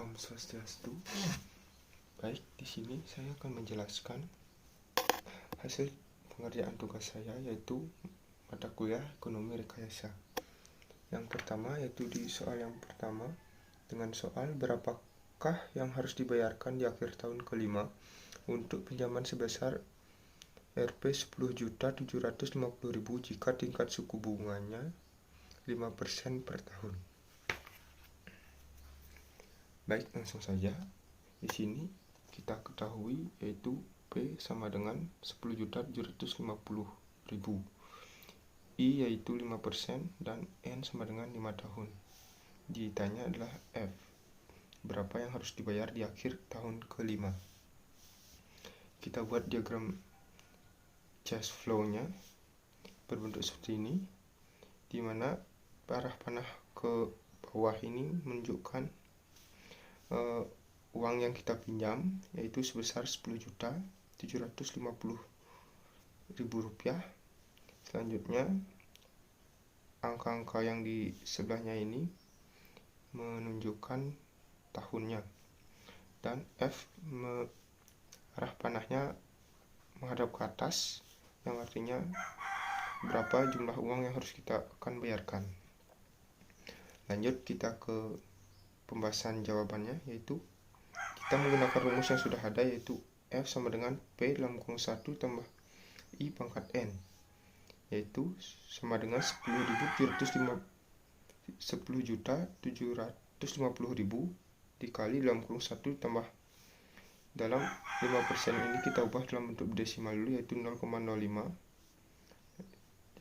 Salam Swastiastu. Baik, di sini saya akan menjelaskan hasil pengerjaan tugas saya, yaitu mata kuliah Ekonomi Rekayasa. Yang pertama yaitu di soal yang pertama dengan soal berapakah yang harus dibayarkan di akhir tahun kelima untuk pinjaman sebesar Rp10.750.000 jika tingkat suku bunganya 5% per tahun. Baik, langsung saja. Di sini kita ketahui yaitu P sama dengan 10.750.000, I yaitu 5% dan N sama dengan 5 tahun. Ditanya adalah F, berapa yang harus dibayar di akhir tahun kelima. Kita buat diagram cash flow-nya berbentuk seperti ini, di mana arah panah ke bawah ini menunjukkan uang yang kita pinjam, yaitu sebesar Rp10.750.000. Selanjutnya, angka-angka yang di sebelahnya ini menunjukkan tahunnya, dan F arah panahnya menghadap ke atas, yang artinya berapa jumlah uang yang harus kita akan bayarkan. Lanjut kita ke pembahasan jawabannya, yaitu kita menggunakan rumus yang sudah ada, yaitu F sama dengan P dalam kurung 1 tambah I pangkat N, yaitu sama dengan 10.750.000 dikali dalam kurung 1 tambah dalam 5% ini kita ubah dalam bentuk desimal dulu, yaitu 0,05,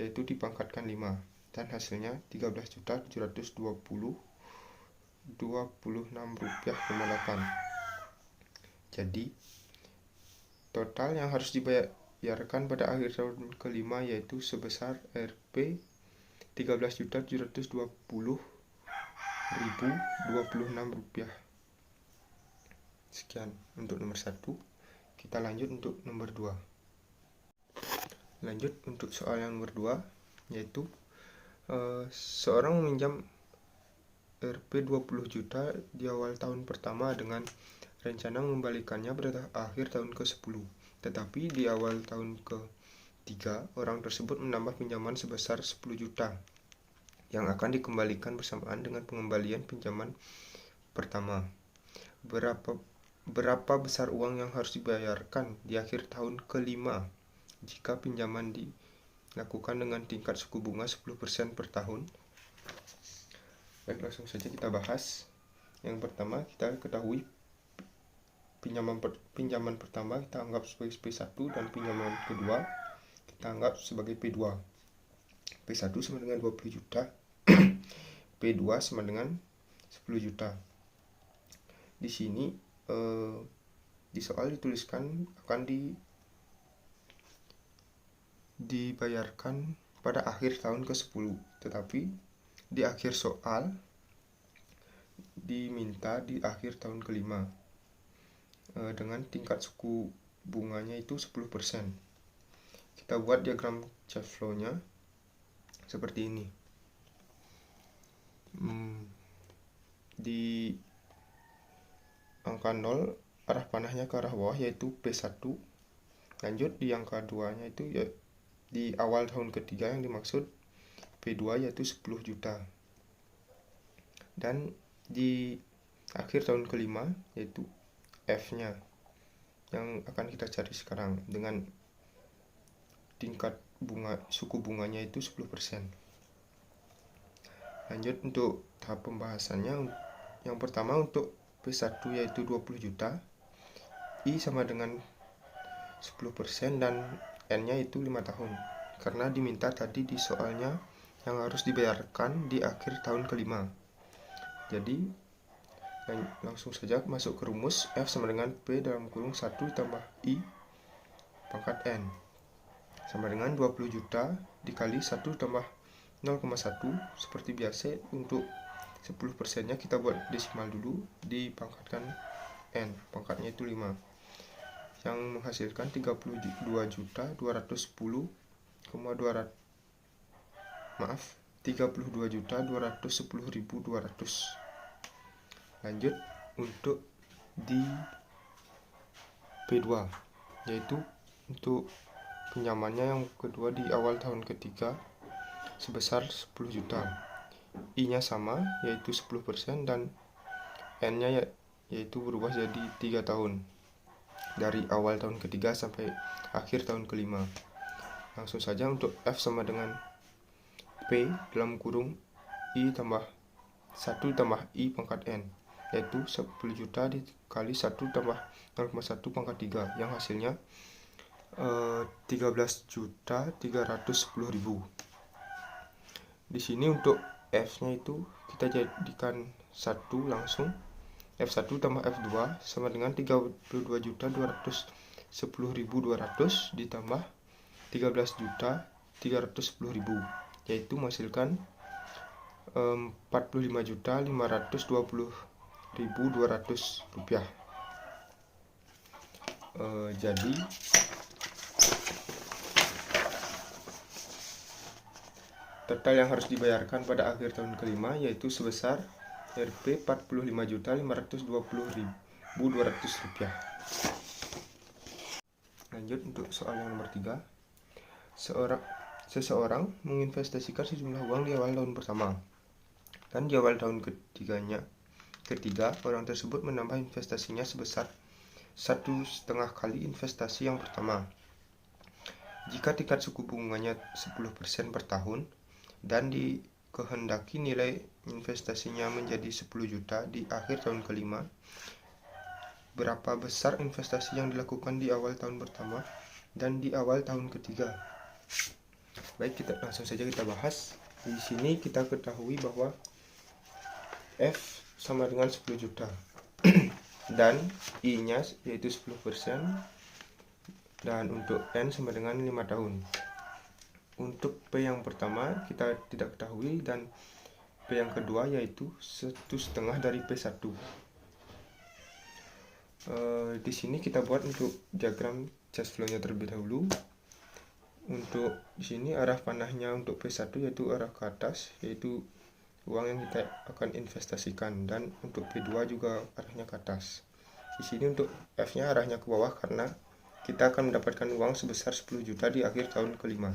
yaitu dipangkatkan 5, dan hasilnya Rp13.726,8. Jadi total yang harus dibayarkan pada akhir tahun kelima yaitu sebesar Rp13.726.026. Sekian untuk nomor 1. Kita lanjut untuk nomor 2. Lanjut untuk soal yang nomor 2, yaitu seorang meminjam Rp20 juta di awal tahun pertama dengan rencana mengembalikannya pada akhir tahun ke-10. Tetapi di awal tahun ke-3, orang tersebut menambah pinjaman sebesar 10 juta yang akan dikembalikan bersamaan dengan pengembalian pinjaman pertama. Berapa besar uang yang harus dibayarkan di akhir tahun ke-5 jika pinjaman dilakukan dengan tingkat suku bunga 10% per tahun? Baik, langsung saja kita bahas. Yang pertama, kita ketahui pinjaman pertama kita anggap sebagai P1 dan pinjaman kedua kita anggap sebagai P2. P1 sama dengan 20 juta, P2 sama dengan 10 juta. Di sini di soal dituliskan akan dibayarkan pada akhir tahun ke-10, tetapi di akhir soal diminta di akhir tahun kelima dengan tingkat suku bunganya itu 10%. Kita buat diagram cash flow-nya seperti ini. Di angka 0 arah panahnya ke arah bawah, yaitu P1. Lanjut di angka 2-nya itu ya, di awal tahun ketiga yang dimaksud P2 yaitu 10 juta. Dan di akhir tahun kelima yaitu F-nya yang akan kita cari sekarang dengan tingkat suku bunganya itu 10%. Lanjut untuk tahap pembahasannya. Yang pertama untuk P1 yaitu 20 juta, I sama dengan 10% dan N-nya itu 5 tahun. Karena diminta tadi di soalnya yang harus dibayarkan di akhir tahun kelima. Jadi langsung saja masuk ke rumus. F sama dengan P dalam kurung 1 tambah I pangkat N sama dengan 20 juta dikali 1 tambah 0,1. Seperti biasa untuk 10%-nya kita buat desimal dulu, dipangkatkan N, pangkatnya itu 5, yang menghasilkan 32.210.200. Lanjut untuk di P2, yaitu untuk pinjamannya yang kedua di awal tahun ketiga sebesar 10 juta. I-nya sama, yaitu 10%, dan N-nya yaitu berubah jadi 3 tahun dari awal tahun ketiga sampai akhir tahun kelima. Langsung saja untuk F sama dengan P dalam kurung I tambah 1 tambah I pangkat N, yaitu 10 juta dikali 1 tambah 0,1 pangkat 3, yang hasilnya 13.310.000. Di sini untuk F-nya itu kita jadikan 1 langsung. F1 tambah F2 sama dengan 32.210.200 ditambah 13.310.000, yaitu menghasilkan 45.520.200 rupiah. Jadi total yang harus dibayarkan pada akhir tahun kelima yaitu sebesar Rp 45.520.200 rupiah. Lanjut untuk soal yang nomor 3. Seseorang menginvestasikan sejumlah uang di awal tahun pertama, dan di awal tahun ketiga orang tersebut menambah investasinya sebesar 1,5 kali investasi yang pertama. Jika tingkat suku bunganya 10% per tahun dan dikehendaki nilai investasinya menjadi 10 juta di akhir tahun kelima, berapa besar investasi yang dilakukan di awal tahun pertama dan di awal tahun ketiga? Baik, langsung saja kita bahas. Di sini kita ketahui bahwa F sama dengan 10 juta dan I-nya yaitu 10%, dan untuk N sama dengan 5 tahun. Untuk P yang pertama kita tidak ketahui, dan P yang kedua yaitu 1,5 dari P1. Di sini kita buat untuk diagram cash flow-nya terlebih dahulu. Untuk di sini arah panahnya untuk P1 yaitu arah ke atas, yaitu uang yang kita akan investasikan, dan untuk P2 juga arahnya ke atas. Di sini untuk F-nya arahnya ke bawah karena kita akan mendapatkan uang sebesar 10 juta di akhir tahun kelima.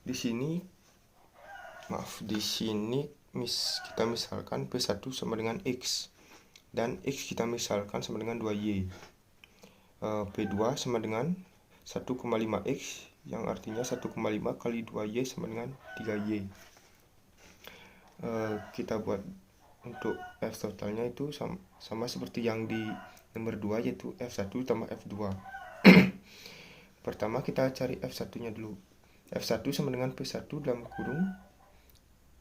Di sini kita misalkan P1 sama dengan X, dan X kita misalkan sama dengan 2Y. P2 sama dengan 1,5X, yang artinya 1,5 kali 2Y sama dengan 3Y. Kita buat untuk F totalnya itu sama seperti yang di nomor 2, yaitu F1 tambah F2. Pertama kita cari F1 nya dulu. F1 sama dengan P1 dalam kurung,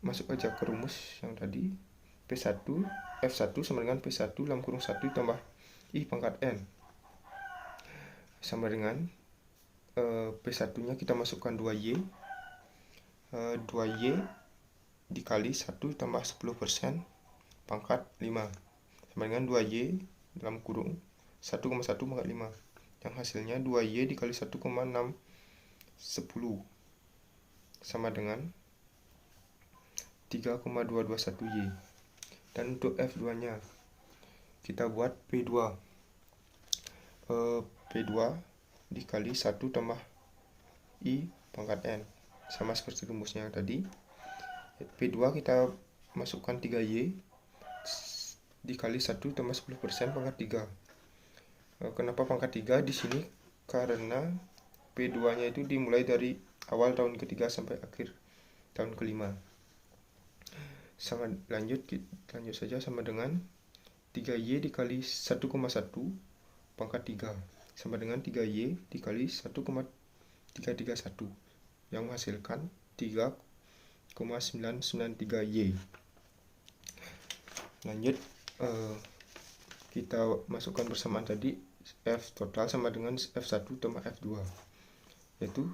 masuk aja ke rumus yang tadi, F1 sama dengan P1 dalam kurung 1 tambah I pangkat N sama dengan P1 nya kita masukkan 2Y, 2Y dikali 1 tambah 10% pangkat 5 sama dengan 2Y dalam kurung 1,1 pangkat 5, yang hasilnya 2Y dikali 1,610 sama dengan 3,221Y. Dan untuk F2 nya kita buat P2, P2 dikali 1 tambah I pangkat N, sama seperti rumusnya yang tadi. P2 kita masukkan 3Y dikali 1 tambah 10% pangkat 3. Kenapa pangkat 3 di sini? Karena P2 nya itu dimulai dari awal tahun ketiga sampai akhir tahun kelima. Lanjut saja sama dengan 3Y dikali 1,1 pangkat 3 sama dengan 3Y dikali 1,331, yang menghasilkan 3,993Y. Lanjut, kita masukkan persamaan tadi. F total sama dengan F1 tambah F2, yaitu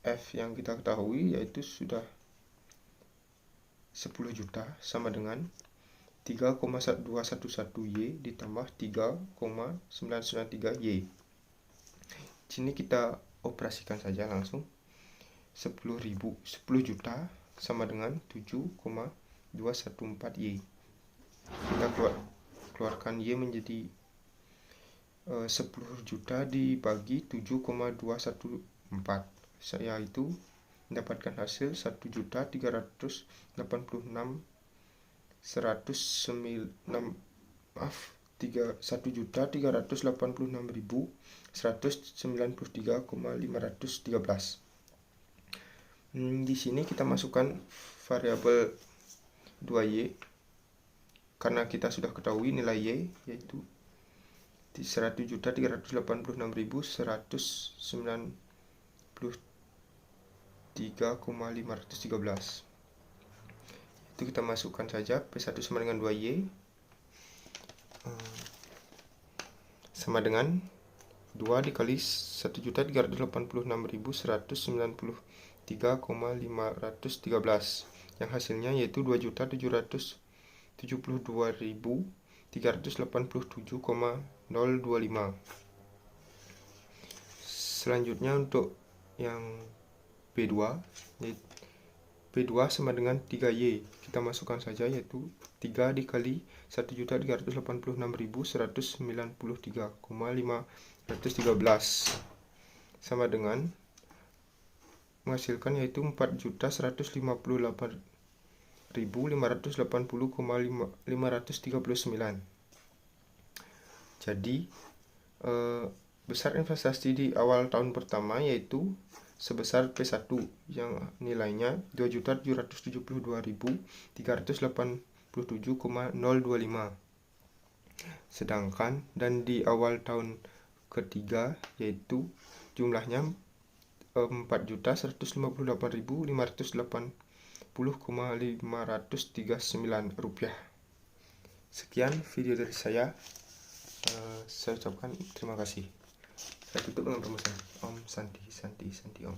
F yang kita ketahui yaitu sudah 10 juta sama dengan 3,211Y ditambah 3,993Y. Sini kita operasikan saja langsung. 10 juta sama dengan 7,214Y. kita keluarkan Y menjadi 10 juta dibagi 7,214, yaitu mendapatkan hasil 1.386.193.513. Di sini kita masukkan variabel 2Y karena kita sudah ketahui nilai Y, yaitu 100.386.193,513. Itu kita masukkan saja P1 sama dengan 2Y sama dengan 2 dikali 1.386.193,513, yang hasilnya yaitu 2.772.387,025. Selanjutnya untuk yang B2, sama dengan 3Y. Kita masukkan saja, yaitu 3 dikali 1.386.513,513 sama dengan menghasilkan yaitu 4.158.580,539. Jadi besar investasi di awal tahun pertama yaitu sebesar P1 yang nilainya 2.772.387,025. Sedangkan dan di awal tahun ketiga yaitu jumlahnya 4.158.580,539 rupiah. Sekian video dari saya. Saya ucapkan terima kasih. Saya tutup dengan pemesan Om Santi Santi Santi Om.